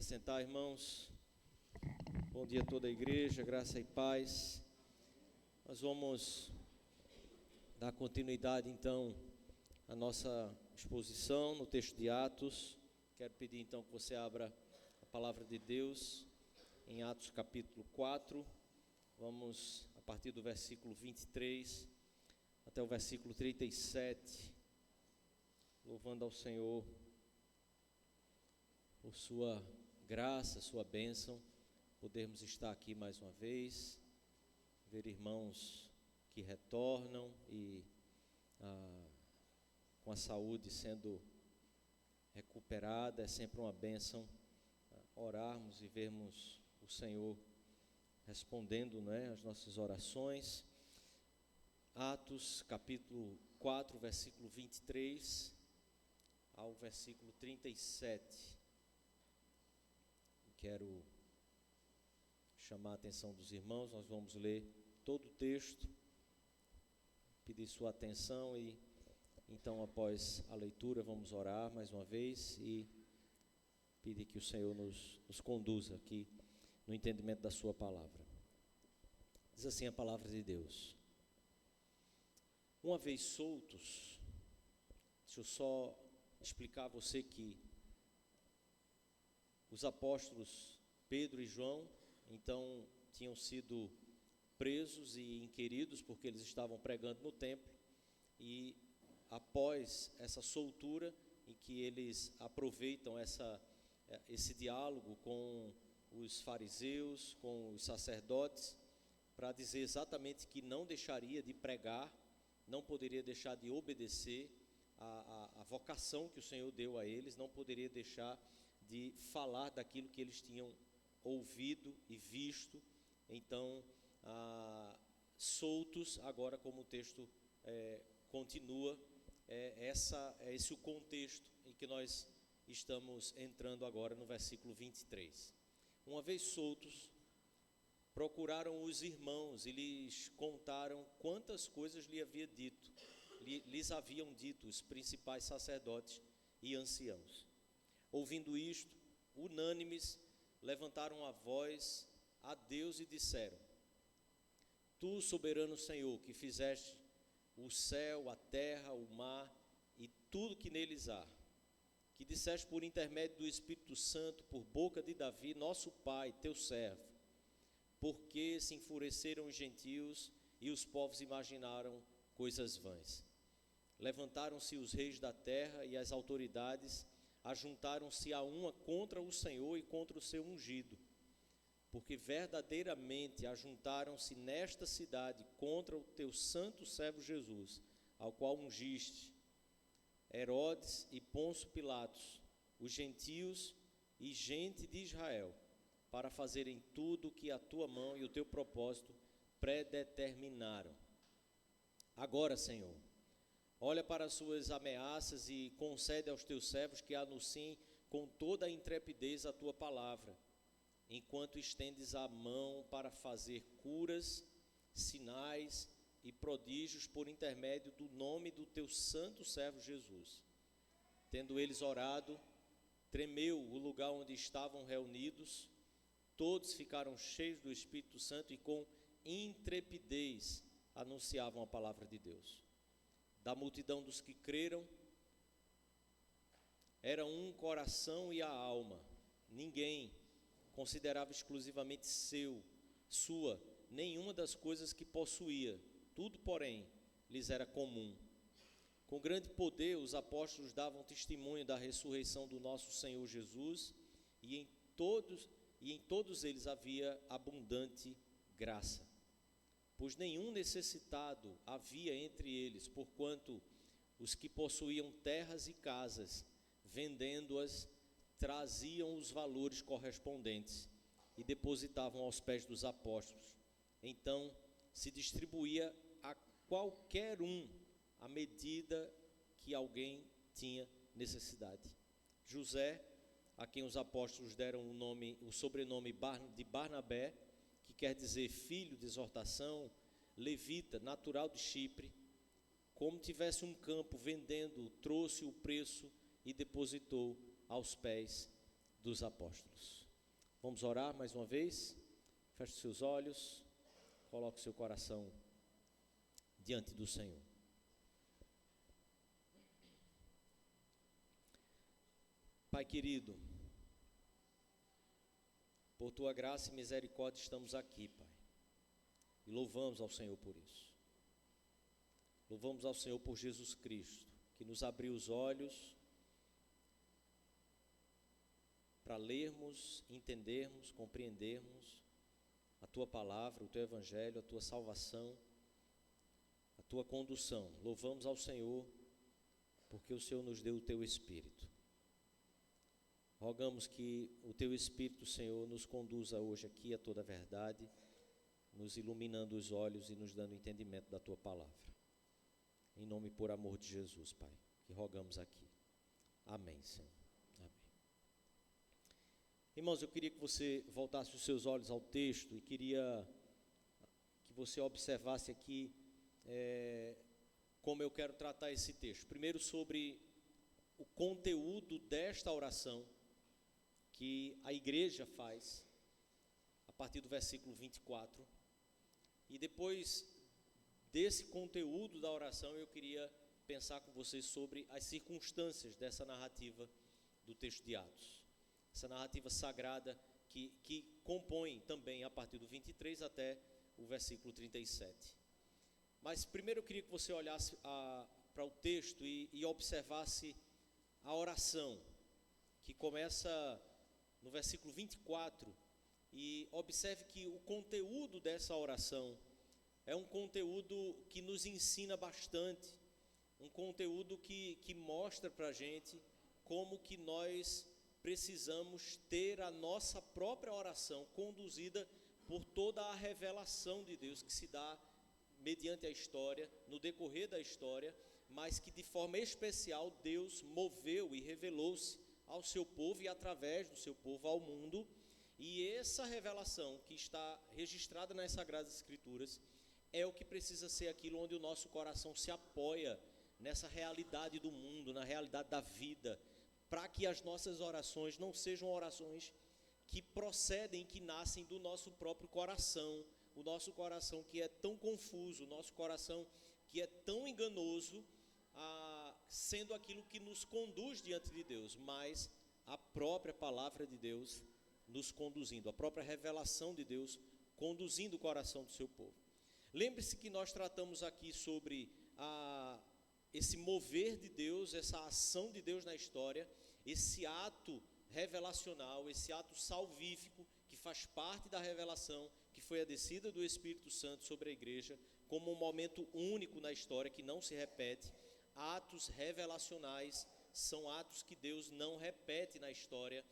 Assentar, irmãos. Bom dia a toda a igreja, graça e paz. Nós vamos dar continuidade então à nossa exposição no texto de Atos. Quero pedir então que você abra a palavra de Deus em Atos capítulo 4. Vamos a partir do versículo 23 até o versículo 37, louvando ao Senhor por sua graça, sua bênção, podermos estar aqui mais uma vez, ver irmãos que retornam e com a saúde sendo recuperada. É sempre uma bênção orarmos e vermos o Senhor respondendo, às nossas orações. Atos capítulo 4, versículo 23 ao versículo 37. Quero chamar a atenção dos irmãos. Nós vamos ler todo o texto, pedir sua atenção e então, após a leitura, vamos orar mais uma vez e pedir que o Senhor nos conduza aqui no entendimento da sua palavra. Diz assim a palavra de Deus: uma vez soltos, deixa eu só explicar a você que os apóstolos Pedro e João, então, tinham sido presos e inquiridos porque eles estavam pregando no templo, e após essa soltura, em que eles aproveitam esse diálogo com os fariseus, com os sacerdotes, para dizer exatamente que não deixaria de pregar, não poderia deixar de obedecer a vocação que o Senhor deu a eles, não poderia deixar de falar daquilo que eles tinham ouvido e visto. Então, soltos, agora como o texto continua, esse o contexto em que nós estamos entrando agora no versículo 23. Uma vez soltos, procuraram os irmãos e lhes contaram quantas coisas lhes haviam dito os principais sacerdotes e anciãos. Ouvindo isto, unânimes, levantaram a voz a Deus e disseram: Tu, soberano Senhor, que fizeste o céu, a terra, o mar e tudo que neles há, que disseste por intermédio do Espírito Santo, por boca de Davi, nosso pai, teu servo, porque se enfureceram os gentios e os povos imaginaram coisas vãs. Levantaram-se os reis da terra e as autoridades ajuntaram-se a uma contra o Senhor e contra o seu ungido, porque verdadeiramente ajuntaram-se nesta cidade contra o teu santo servo Jesus, ao qual ungiste, Herodes e Pôncio Pilatos, os gentios e gente de Israel, para fazerem tudo o que a tua mão e o teu propósito predeterminaram. Agora, Senhor, olha para as suas ameaças e concede aos teus servos que anunciem com toda a intrepidez a tua palavra, enquanto estendes a mão para fazer curas, sinais e prodígios por intermédio do nome do teu santo servo Jesus. Tendo eles orado, tremeu o lugar onde estavam reunidos, todos ficaram cheios do Espírito Santo e com intrepidez anunciavam a palavra de Deus. Da multidão dos que creram, era um coração e a alma. Ninguém considerava exclusivamente sua, nenhuma das coisas que possuía. Tudo, porém, lhes era comum. Com grande poder, os apóstolos davam testemunho da ressurreição do nosso Senhor Jesus, e em todos eles havia abundante graça. Pois nenhum necessitado havia entre eles, porquanto os que possuíam terras e casas, vendendo-as, traziam os valores correspondentes e depositavam aos pés dos apóstolos. Então se distribuía a qualquer um à medida que alguém tinha necessidade. José, a quem os apóstolos deram o sobrenome de Barnabé, que quer dizer filho de exortação, levita, natural de Chipre, como tivesse um campo vendendo, trouxe o preço e depositou aos pés dos Apóstolos. Vamos orar mais uma vez? Feche os seus olhos, coloque o seu coração diante do Senhor. Pai querido, por Tua graça e misericórdia estamos aqui, Pai, e louvamos ao Senhor por isso. Louvamos ao Senhor por Jesus Cristo, que nos abriu os olhos para lermos, entendermos, compreendermos a Tua palavra, o Teu Evangelho, a Tua salvação, a Tua condução. Louvamos ao Senhor, porque o Senhor nos deu o Teu Espírito. Rogamos que o Teu Espírito, Senhor, nos conduza hoje aqui a toda a verdade, nos iluminando os olhos e nos dando entendimento da Tua palavra. Em nome e por amor de Jesus, Pai, que rogamos aqui. Amém, Senhor. Amém. Irmãos, eu queria que você voltasse os seus olhos ao texto e queria que você observasse aqui como eu quero tratar esse texto. Primeiro, sobre o conteúdo desta oração que a igreja faz, a partir do versículo 24, e depois desse conteúdo da oração, eu queria pensar com vocês sobre as circunstâncias dessa narrativa do texto de Atos, essa narrativa sagrada que compõe também a partir do 23 até o versículo 37. Mas primeiro eu queria que você olhasse para o texto e observasse a oração, que começa no versículo 24, e observe que o conteúdo dessa oração é um conteúdo que nos ensina bastante, um conteúdo que mostra para a gente como que nós precisamos ter a nossa própria oração conduzida por toda a revelação de Deus que se dá mediante a história, no decorrer da história, mas que de forma especial Deus moveu e revelou-se ao seu povo e através do seu povo ao mundo. E essa revelação que está registrada nas Sagradas Escrituras é o que precisa ser aquilo onde o nosso coração se apoia nessa realidade do mundo, na realidade da vida, para que as nossas orações não sejam orações que procedem, que nascem do nosso próprio coração, o nosso coração que é tão confuso, o nosso coração que é tão enganoso, sendo aquilo que nos conduz diante de Deus, mas a própria palavra de Deus nos conduzindo, a própria revelação de Deus conduzindo o coração do seu povo. Lembre-se que nós tratamos aqui sobre esse mover de Deus, essa ação de Deus na história, esse ato revelacional, esse ato salvífico que faz parte da revelação, que foi a descida do Espírito Santo sobre a igreja, como um momento único na história que não se repete. Atos revelacionais são atos que Deus não repete na história.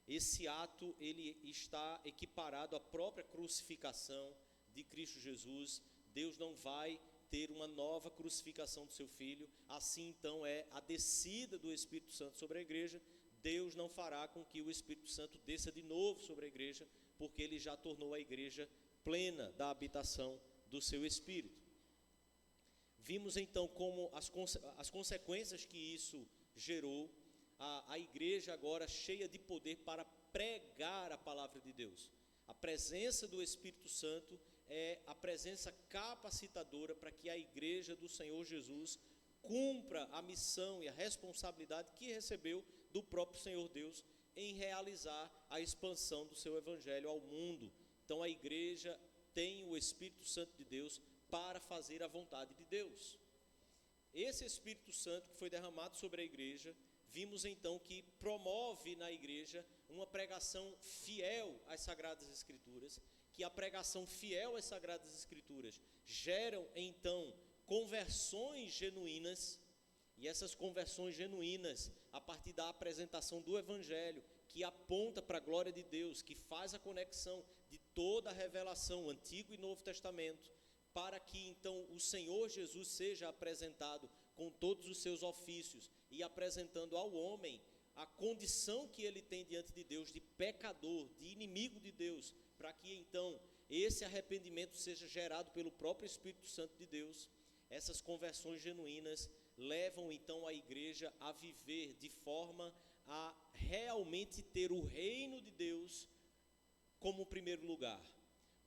Esse ato ele está equiparado à própria crucificação de Cristo Jesus. Deus não vai ter uma nova crucificação do seu Filho. Assim então é a descida do Espírito Santo sobre a igreja. Deus não fará com que o Espírito Santo desça de novo sobre a igreja, porque ele já tornou a igreja plena da habitação do seu Espírito. Vimos então como as consequências que isso gerou, a igreja agora cheia de poder para pregar a palavra de Deus. A presença do Espírito Santo é a presença capacitadora para que a igreja do Senhor Jesus cumpra a missão e a responsabilidade que recebeu do próprio Senhor Deus em realizar a expansão do seu evangelho ao mundo. Então a igreja tem o Espírito Santo de Deus para fazer a vontade de Deus. Esse Espírito Santo que foi derramado sobre a igreja, vimos então que promove na igreja uma pregação fiel às Sagradas Escrituras, que a pregação fiel às Sagradas Escrituras geram então conversões genuínas, e essas conversões genuínas, a partir da apresentação do Evangelho, que aponta para a glória de Deus, que faz a conexão de toda a revelação, Antigo e Novo Testamento, para que então o Senhor Jesus seja apresentado com todos os seus ofícios e apresentando ao homem a condição que ele tem diante de Deus de pecador, de inimigo de Deus, para que então esse arrependimento seja gerado pelo próprio Espírito Santo de Deus. Essas conversões genuínas levam então a igreja a viver de forma a realmente ter o reino de Deus como primeiro lugar,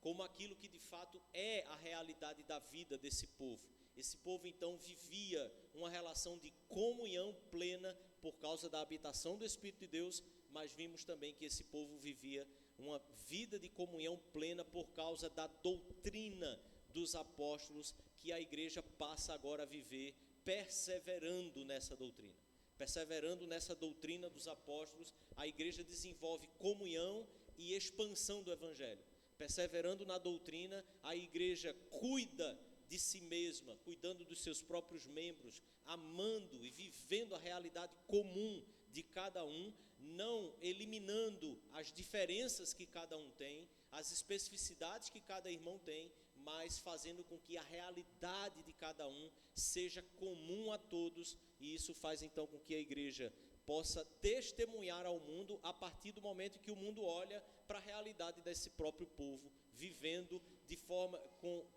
como aquilo que de fato é a realidade da vida desse povo. Esse povo então vivia uma relação de comunhão plena por causa da habitação do Espírito de Deus, mas vimos também que esse povo vivia uma vida de comunhão plena por causa da doutrina dos apóstolos, que a igreja passa agora a viver perseverando nessa doutrina. Perseverando nessa doutrina dos apóstolos, a igreja desenvolve comunhão e expansão do evangelho. Perseverando na doutrina, a igreja cuida de si mesma, cuidando dos seus próprios membros, amando e vivendo a realidade comum de cada um, não eliminando as diferenças que cada um tem, as especificidades que cada irmão tem, mas fazendo com que a realidade de cada um seja comum a todos, e isso faz então com que a igreja possa testemunhar ao mundo a partir do momento que o mundo olha para a realidade desse próprio povo, vivendo de forma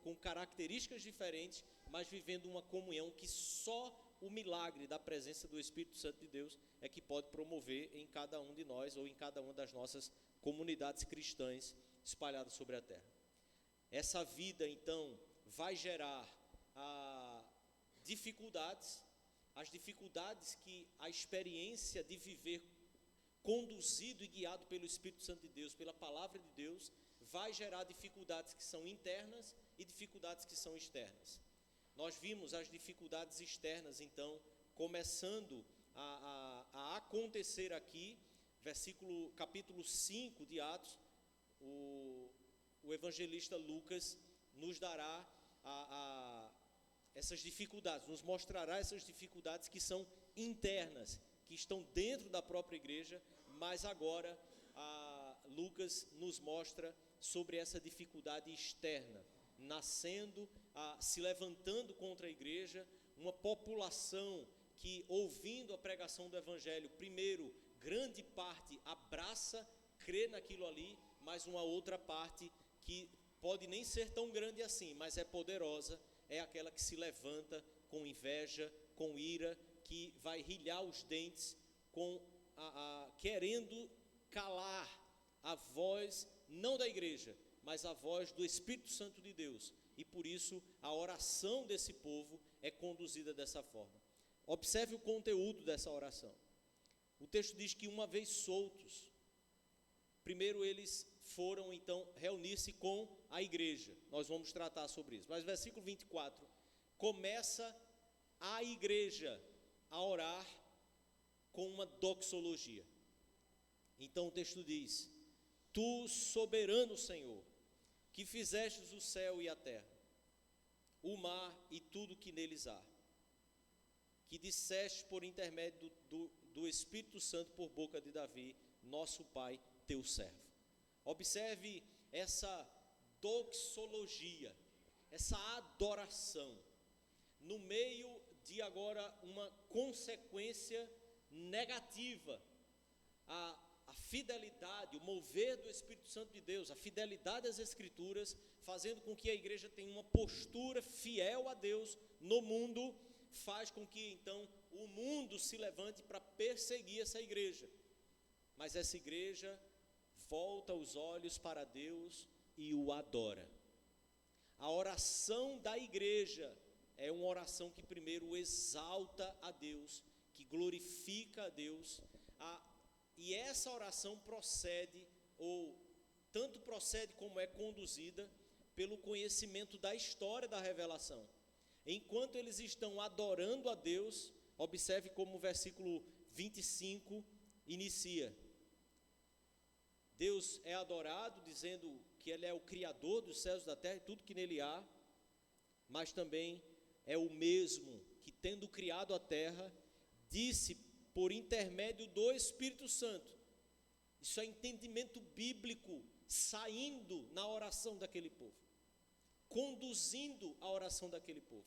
com características diferentes, mas vivendo uma comunhão que só o milagre da presença do Espírito Santo de Deus é que pode promover em cada um de nós ou em cada uma das nossas comunidades cristãs espalhadas sobre a terra. Essa vida então vai gerar dificuldades, as dificuldades que a experiência de viver conduzido e guiado pelo Espírito Santo de Deus, pela palavra de Deus, vai gerar dificuldades que são internas e dificuldades que são externas. Nós vimos as dificuldades externas, então, começando a acontecer aqui, capítulo 5 de Atos, o evangelista Lucas nos dará essas dificuldades, nos mostrará essas dificuldades que são internas, que estão dentro da própria igreja, mas agora Lucas nos mostra sobre essa dificuldade externa, nascendo, se levantando contra a igreja, uma população que, ouvindo a pregação do evangelho, primeiro, grande parte abraça, crê naquilo ali, mas uma outra parte que pode nem ser tão grande assim, mas é poderosa, é aquela que se levanta com inveja, com ira, que vai rilhar os dentes, querendo calar a voz, não da igreja, mas a voz do Espírito Santo de Deus. E por isso a oração desse povo é conduzida dessa forma. Observe o conteúdo dessa oração. O texto diz que uma vez soltos, primeiro eles foram então reunir-se com a igreja. Nós vamos tratar sobre isso. Mas versículo 24, começa a igreja a orar com uma doxologia. Então o texto diz: Tu, soberano Senhor, que fizestes o céu e a terra, o mar e tudo que neles há, que disseste por intermédio do Espírito Santo por boca de Davi, nosso pai, teu servo. Observe essa doxologia, essa adoração, no meio de agora uma consequência negativa, a fidelidade, o mover do Espírito Santo de Deus, a fidelidade às Escrituras, fazendo com que a igreja tenha uma postura fiel a Deus no mundo, faz com que então o mundo se levante para perseguir essa igreja. Mas essa igreja volta os olhos para Deus e o adora. A oração da igreja é uma oração que primeiro exalta a Deus, que glorifica a Deus, e essa oração procede, ou tanto procede como é conduzida, pelo conhecimento da história da revelação. Enquanto eles estão adorando a Deus, observe como o versículo 25 inicia. Deus é adorado, dizendo que Ele é o Criador dos céus e da terra e tudo que nele há, mas também é o mesmo que, tendo criado a terra, disse por intermédio do Espírito Santo. Isso é entendimento bíblico, saindo na oração daquele povo, conduzindo a oração daquele povo.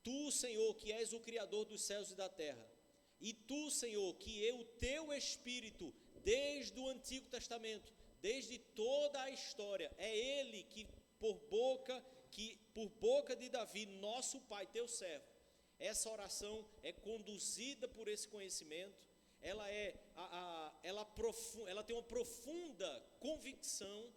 Tu, Senhor, que és o Criador dos céus e da terra, e tu, Senhor, que o teu Espírito, desde o Antigo Testamento, desde toda a história, é Ele que por boca de Davi, nosso pai, teu servo, essa oração é conduzida por esse conhecimento, ela tem uma profunda convicção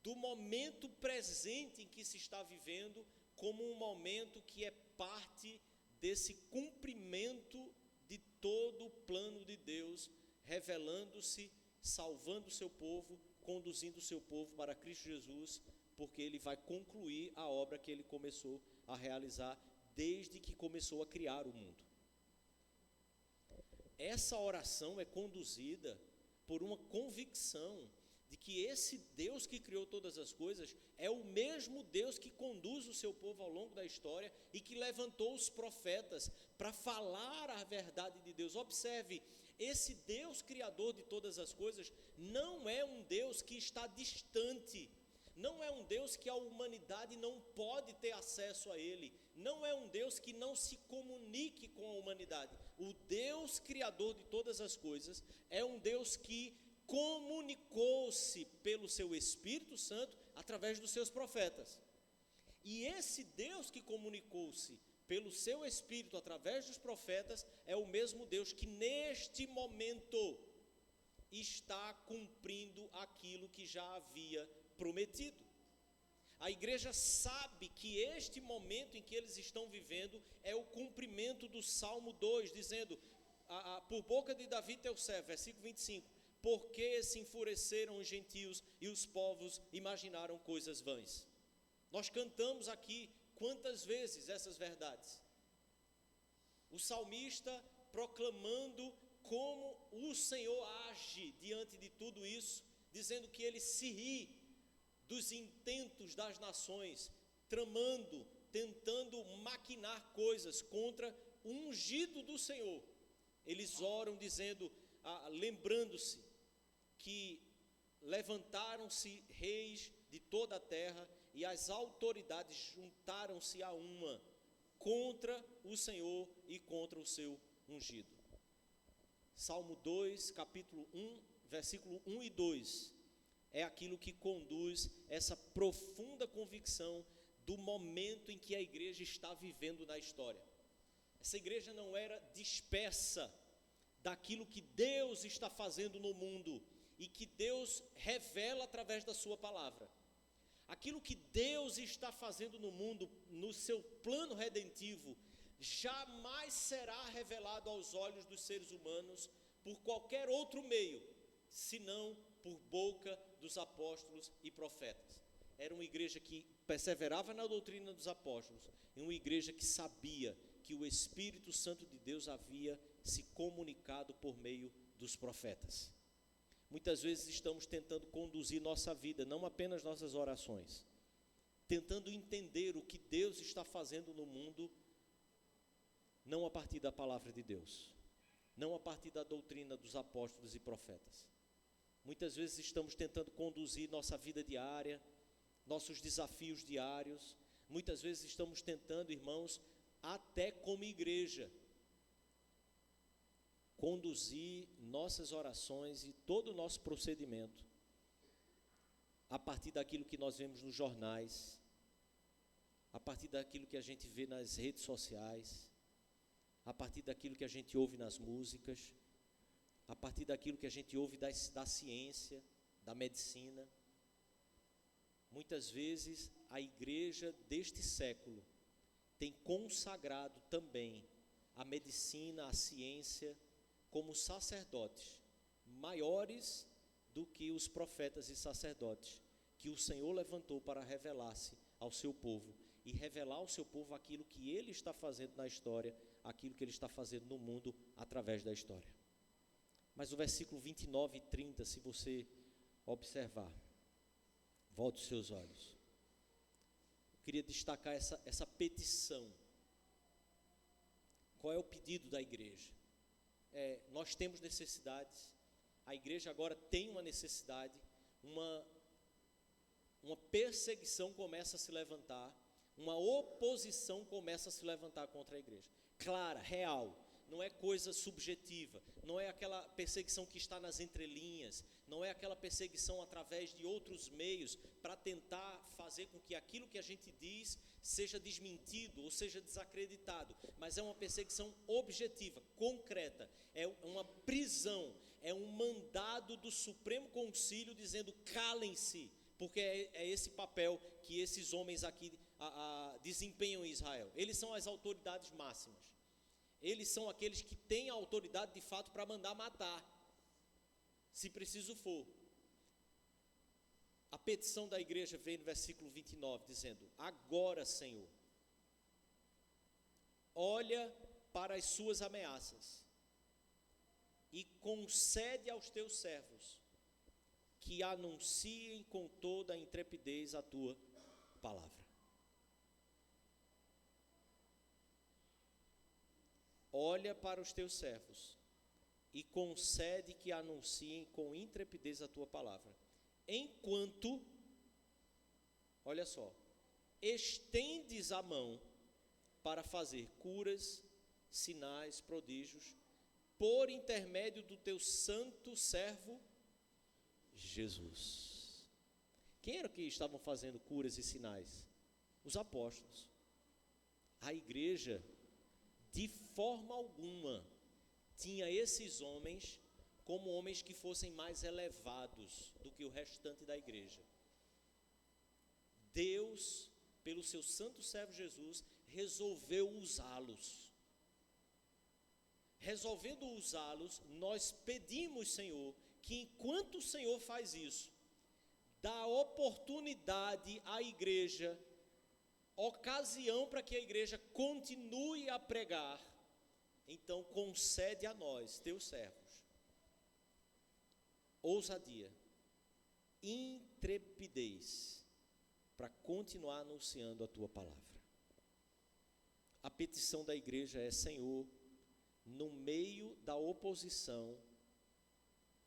do momento presente em que se está vivendo, como um momento que é parte desse cumprimento de todo o plano de Deus, revelando-se, salvando o seu povo, conduzindo o seu povo para Cristo Jesus, porque Ele vai concluir a obra que Ele começou a realizar desde que começou a criar o mundo. Essa oração é conduzida por uma convicção de que esse Deus que criou todas as coisas é o mesmo Deus que conduz o seu povo ao longo da história e que levantou os profetas para falar a verdade de Deus. Observe, esse Deus criador de todas as coisas não é um Deus que está distante, não é um Deus que a humanidade não pode ter acesso a Ele, não é um Deus que não se comunique com a humanidade. O Deus criador de todas as coisas é um Deus que comunicou-se pelo seu Espírito Santo através dos seus profetas. E esse Deus que comunicou-se pelo seu Espírito através dos profetas é o mesmo Deus que neste momento está cumprindo aquilo que já havia prometido. A igreja sabe que este momento em que eles estão vivendo é o cumprimento do Salmo 2, dizendo, por boca de Davi teu servo, versículo 25, porque se enfureceram os gentios e os povos imaginaram coisas vãs. Nós cantamos aqui quantas vezes essas verdades. O salmista proclamando como o Senhor age diante de tudo isso, dizendo que ele se ri dos intentos das nações, tramando, tentando maquinar coisas contra o ungido do Senhor. Eles oram dizendo, lembrando-se que levantaram-se reis de toda a terra e as autoridades juntaram-se a uma contra o Senhor e contra o seu ungido. Salmo 2, capítulo 1, versículo 1 e 2, é aquilo que conduz essa profunda convicção do momento em que a igreja está vivendo na história. Essa igreja não era dispersa daquilo que Deus está fazendo no mundo e que Deus revela através da sua palavra. Aquilo que Deus está fazendo no mundo, no seu plano redentivo, jamais será revelado aos olhos dos seres humanos por qualquer outro meio, senão por boca dos apóstolos e profetas. Era uma igreja que perseverava na doutrina dos apóstolos, e uma igreja que sabia que o Espírito Santo de Deus havia se comunicado por meio dos profetas. Muitas vezes estamos tentando conduzir nossa vida, não apenas nossas orações, tentando entender o que Deus está fazendo no mundo, não a partir da palavra de Deus, não a partir da doutrina dos apóstolos e profetas. Muitas vezes estamos tentando conduzir nossa vida diária, nossos desafios diários. Muitas vezes estamos tentando, irmãos, até como igreja, conduzir nossas orações e todo o nosso procedimento a partir daquilo que nós vemos nos jornais, a partir daquilo que a gente vê nas redes sociais, a partir daquilo que a gente ouve nas músicas, a partir daquilo que a gente ouve da ciência, da medicina. Muitas vezes a igreja deste século tem consagrado também a medicina, a ciência, como sacerdotes maiores do que os profetas e sacerdotes que o Senhor levantou para revelar-se ao seu povo e revelar ao seu povo aquilo que Ele está fazendo na história, aquilo que Ele está fazendo no mundo através da história. Mas o versículo 29 e 30, se você observar, volte os seus olhos. Eu queria destacar essa petição. Qual é o pedido da igreja? Nós temos necessidades, a igreja agora tem uma necessidade, uma perseguição começa a se levantar, uma oposição começa a se levantar contra a igreja, clara, real. não é coisa subjetiva, não é aquela perseguição que está nas entrelinhas, não é aquela perseguição através de outros meios para tentar fazer com que aquilo que a gente diz seja desmentido ou seja desacreditado, mas é uma perseguição objetiva, concreta, é uma prisão, é um mandado do Supremo Concílio dizendo calem-se, porque é esse papel que esses homens aqui desempenham em Israel. Eles são as autoridades máximas, eles são aqueles que têm a autoridade de fato para mandar matar, se preciso for. A petição da igreja vem no versículo 29, dizendo: agora, Senhor, olha para as suas ameaças e concede aos teus servos que anunciem com toda a intrepidez a tua palavra. Olha para os teus servos e concede que anunciem com intrepidez a tua palavra. Enquanto, olha só, estendes a mão para fazer curas, sinais, prodígios, por intermédio do teu santo servo Jesus. Quem era que estavam fazendo curas e sinais? Os apóstolos. A igreja, de forma alguma, tinha esses homens como homens que fossem mais elevados do que o restante da igreja. Deus, pelo seu santo servo Jesus, resolveu usá-los. Resolvendo usá-los, nós pedimos, Senhor, que enquanto o Senhor faz isso, dá oportunidade à igreja, ocasião para que a igreja continue a pregar, então concede a nós, teus servos, ousadia, intrepidez, para continuar anunciando a tua palavra. A petição da igreja é: Senhor, no meio da oposição,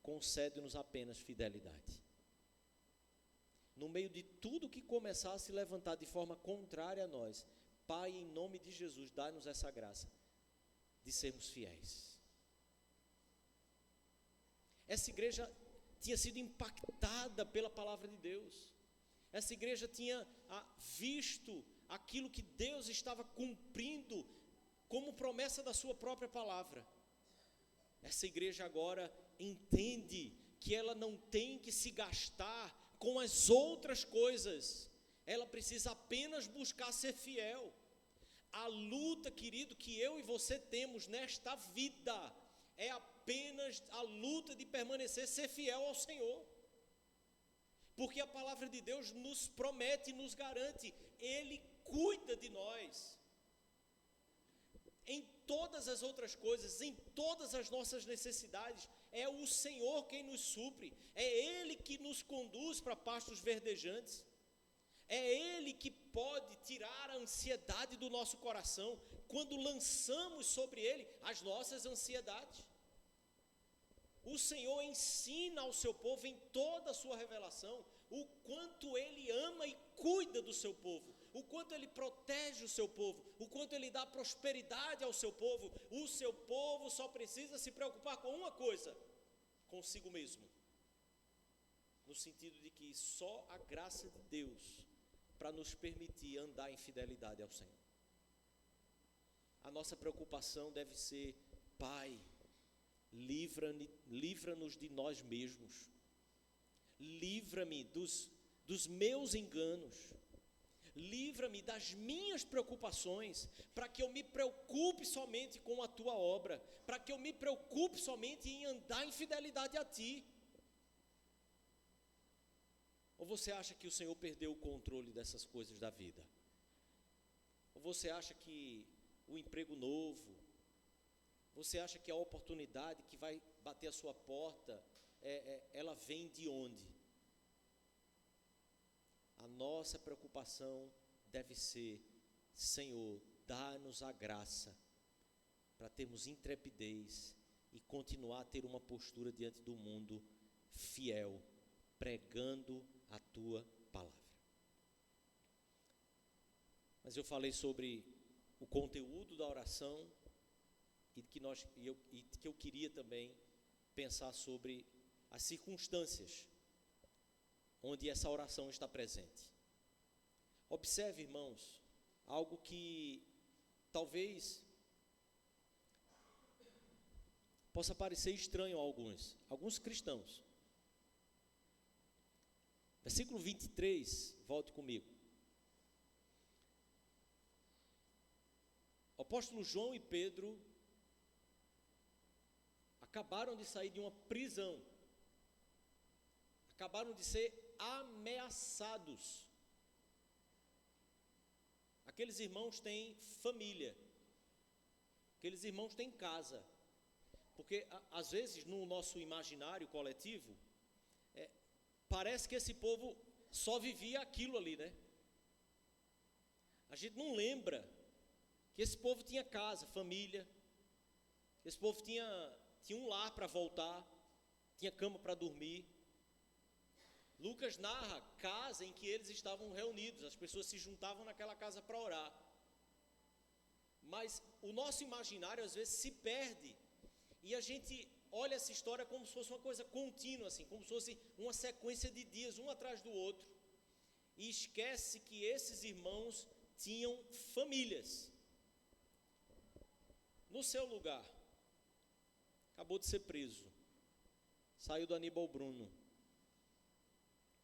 concede-nos apenas fidelidade. No meio de tudo que começar a se levantar de forma contrária a nós, Pai, em nome de Jesus, dá-nos essa graça de sermos fiéis. Essa igreja tinha sido impactada pela palavra de Deus. Essa igreja tinha visto aquilo que Deus estava cumprindo como promessa da sua própria palavra. Essa igreja agora entende que ela não tem que se gastar com as outras coisas, ela precisa apenas buscar ser fiel. A luta, querido, que eu e você temos nesta vida é apenas a luta de permanecer, ser fiel ao Senhor, porque a palavra de Deus nos promete e nos garante, Ele cuida de nós. Em todas as outras coisas, em todas as nossas necessidades, é o Senhor quem nos supre, é Ele que nos conduz para pastos verdejantes, é Ele que pode tirar a ansiedade do nosso coração, quando lançamos sobre Ele as nossas ansiedades. O Senhor ensina ao seu povo em toda a sua revelação, o quanto Ele ama e cuida do seu povo, o quanto Ele protege o seu povo, o quanto Ele dá prosperidade ao seu povo. O seu povo só precisa se preocupar com uma coisa: consigo mesmo, no sentido de que só a graça de Deus para nos permitir andar em fidelidade ao Senhor. A nossa preocupação deve ser: Pai, livra-nos de nós mesmos, livra-me dos meus enganos, livra-me das minhas preocupações, para que eu me preocupe somente com a tua obra, para que eu me preocupe somente em andar em fidelidade a ti. Ou você acha que o Senhor perdeu o controle dessas coisas da vida? Ou você acha que o emprego novo, você acha que a oportunidade que vai bater a sua porta, ela vem de onde? A nossa preocupação deve ser: Senhor, dá-nos a graça para termos intrepidez e continuar a ter uma postura diante do mundo fiel, pregando a tua palavra. Mas eu falei sobre o conteúdo da oração, que eu queria também pensar sobre as circunstâncias onde essa oração está presente. Observe, irmãos, algo que talvez possa parecer estranho a alguns cristãos. Versículo 23, volte comigo. O apóstolo João e Pedro acabaram de sair de uma prisão, acabaram de ser ameaçados. Aqueles irmãos têm família, aqueles irmãos têm casa, porque às vezes no nosso imaginário coletivo, parece que esse povo só vivia aquilo ali, né? A gente não lembra que esse povo tinha casa, família, que esse povo tinha um lar para voltar, tinha cama para dormir. Lucas narra casa em que eles estavam reunidos, as pessoas se juntavam naquela casa para orar. Mas o nosso imaginário às vezes se perde, e a gente olha essa história como se fosse uma coisa contínua, assim, como se fosse uma sequência de dias, um atrás do outro, e esquece que esses irmãos tinham famílias. No seu lugar, acabou de ser preso, saiu do Aníbal Bruno,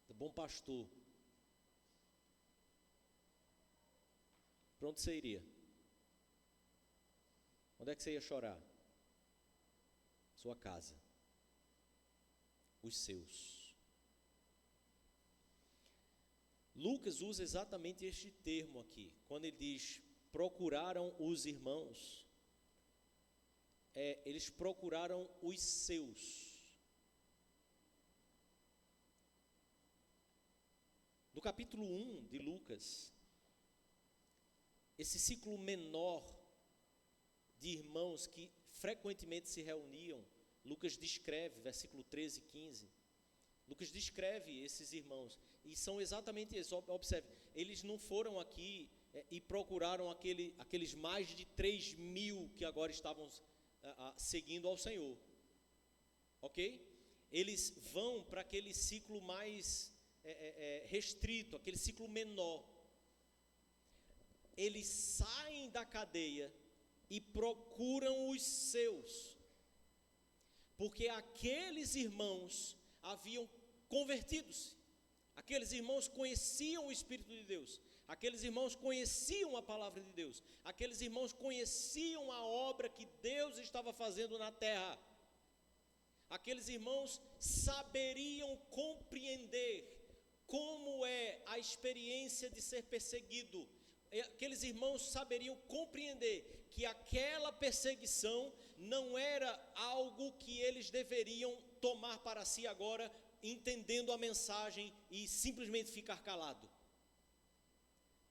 do Bom Pastor. Para onde você iria? Onde é que você ia chorar? Sua casa, os seus. Lucas usa exatamente este termo aqui, quando ele diz, procuraram os irmãos, eles procuraram os seus. No capítulo 1 de Lucas, esse ciclo menor de irmãos que frequentemente se reuniam, Lucas descreve, versículo 13 e 15, Lucas descreve esses irmãos, e são exatamente esses. Observe, eles não foram aqui e procuraram aqueles mais de 3.000 que agora estavam seguindo ao Senhor, ok? Eles vão para aquele ciclo mais restrito, aquele ciclo menor. Eles saem da cadeia e procuram os seus, porque aqueles irmãos haviam convertido-se, aqueles irmãos conheciam o Espírito de Deus, aqueles irmãos conheciam a palavra de Deus, aqueles irmãos conheciam a obra que Deus estava fazendo na terra, aqueles irmãos saberiam compreender como é a experiência de ser perseguido, aqueles irmãos saberiam compreender que aquela perseguição não era algo que eles deveriam tomar para si agora, entendendo a mensagem e simplesmente ficar calado.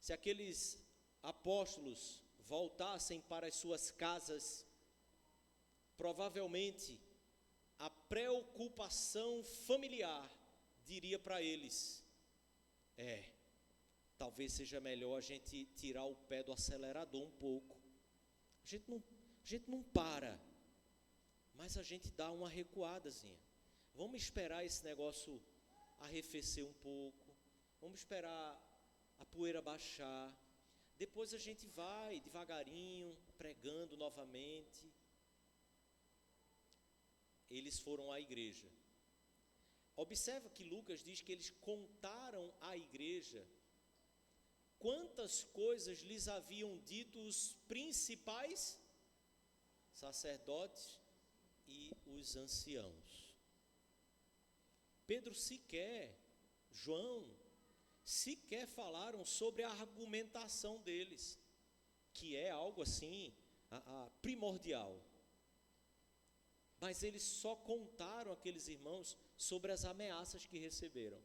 Se aqueles apóstolos voltassem para as suas casas, provavelmente a preocupação familiar diria para eles, talvez seja melhor a gente tirar o pé do acelerador um pouco. A gente não para, mas a gente dá uma recuadazinha. Vamos esperar esse negócio arrefecer um pouco, vamos esperar a poeira baixar, depois a gente vai devagarinho, pregando novamente. Eles foram à igreja. Observa que Lucas diz que eles contaram à igreja quantas coisas lhes haviam dito os principais sacerdotes e os anciãos. Pedro João sequer falaram sobre a argumentação deles, que é algo assim primordial. Mas eles só contaram àqueles irmãos sobre as ameaças que receberam.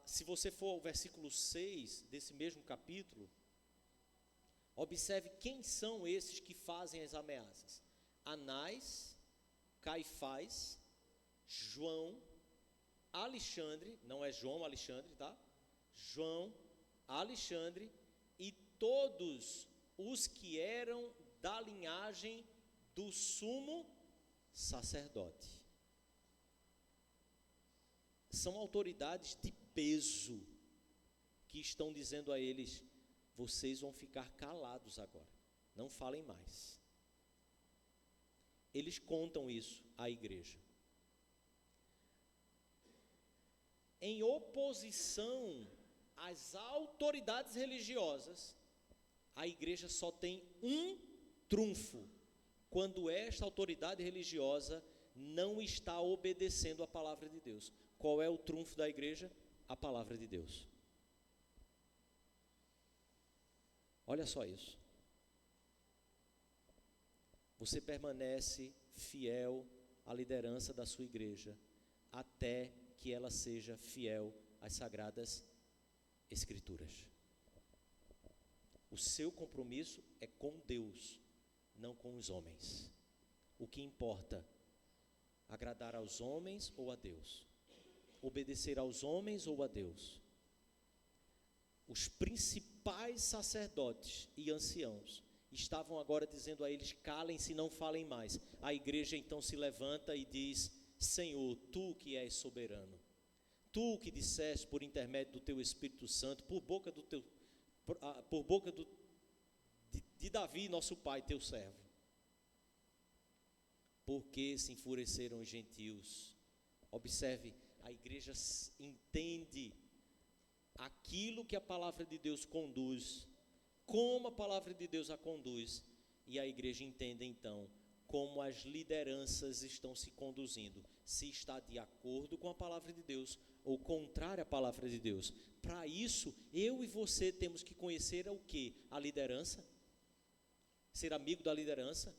Se você for ao versículo 6 desse mesmo capítulo, observe quem são esses que fazem as ameaças. Anás, Caifás, João, Alexandre, não é João Alexandre, tá? João, Alexandre e todos os que eram da linhagem do sumo sacerdote. São autoridades de peso que estão dizendo a eles: vocês vão ficar calados agora, não falem mais. Eles contam isso à igreja. Em oposição às autoridades religiosas, a igreja só tem um trunfo: quando esta autoridade religiosa não está obedecendo a palavra de Deus. Qual é o trunfo da igreja? A palavra de Deus. Olha só isso. Você permanece fiel à liderança da sua igreja até que ela seja fiel às sagradas escrituras. O seu compromisso é com Deus, não com os homens. O que importa? Agradar aos homens ou a Deus? Obedecer aos homens ou a Deus? Os principais sacerdotes e anciãos estavam agora dizendo a eles: calem-se, não falem mais. A igreja então se levanta e diz: Senhor, tu que és soberano, tu que disseste por intermédio do teu Espírito Santo, por boca de Davi, nosso pai, teu servo, por que se enfureceram os gentios? Observe, a igreja entende aquilo que a palavra de Deus conduz, como a palavra de Deus a conduz, e a igreja entende então como as lideranças estão se conduzindo, se está de acordo com a palavra de Deus ou contrária à palavra de Deus. Para isso, eu e você temos que conhecer o que? A liderança, ser amigo da liderança,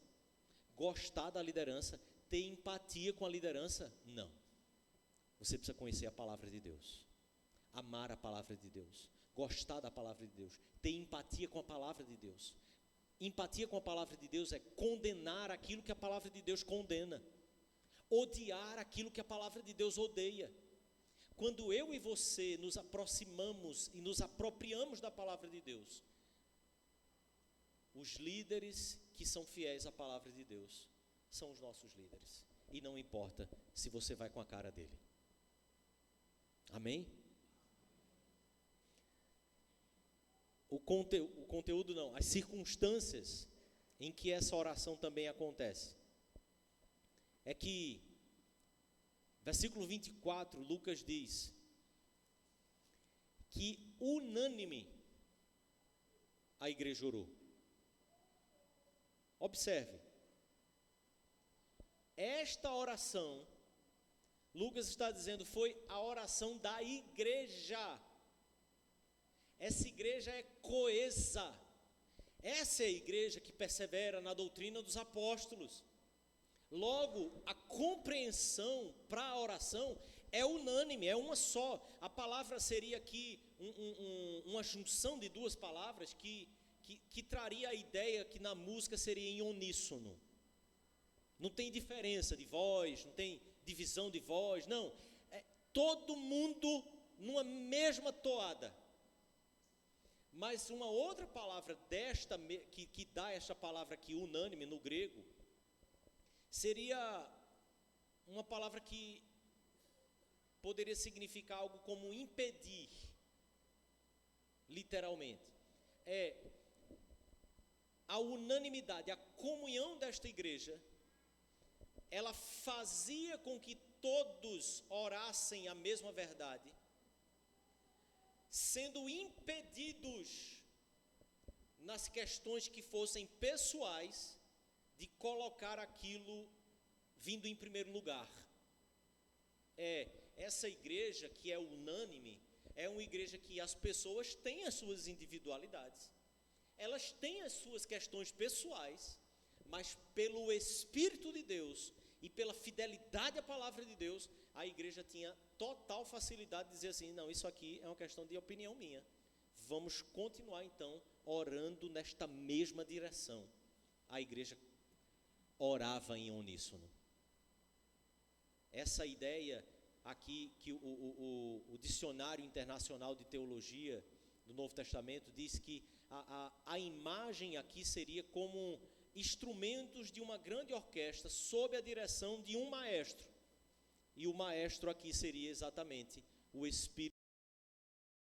gostar da liderança, ter empatia com a liderança? Não. Você precisa conhecer a palavra de Deus, amar a palavra de Deus, gostar da palavra de Deus, ter empatia com a palavra de Deus. Empatia com a palavra de Deus é condenar aquilo que a palavra de Deus condena, odiar aquilo que a palavra de Deus odeia. Quando eu e você nos aproximamos e nos apropriamos da palavra de Deus, os líderes que são fiéis à palavra de Deus são os nossos líderes, e não importa se você vai com a cara dele. Amém? O conteúdo não, as circunstâncias em que essa oração também acontece. É que, versículo 24, Lucas diz que unânime a igreja orou. Observe, esta oração, Lucas está dizendo, foi a oração da igreja. Essa igreja é coesa. Essa é a igreja que persevera na doutrina dos apóstolos. Logo, a compreensão para a oração é unânime, é uma só. A palavra seria aqui uma junção de duas palavras que traria a ideia que na música seria em uníssono. Não tem diferença de voz, não tem divisão de voz, não. É todo mundo numa mesma toada. Mas uma outra palavra desta, que dá esta palavra aqui, unânime, no grego, seria uma palavra que poderia significar algo como impedir, literalmente. É a unanimidade, a comunhão desta igreja, ela fazia com que todos orassem a mesma verdade, sendo impedidos nas questões que fossem pessoais de colocar aquilo vindo em primeiro lugar. Essa igreja que é unânime, é uma igreja que as pessoas têm as suas individualidades, elas têm as suas questões pessoais, mas pelo Espírito de Deus e pela fidelidade à palavra de Deus, a igreja tinha total facilidade de dizer assim: não, isso aqui é uma questão de opinião minha, vamos continuar então orando nesta mesma direção. A igreja orava em uníssono. Essa ideia aqui que o Dicionário Internacional de Teologia do Novo Testamento diz que a imagem aqui seria como instrumentos de uma grande orquestra sob a direção de um maestro. E o maestro aqui seria exatamente o Espírito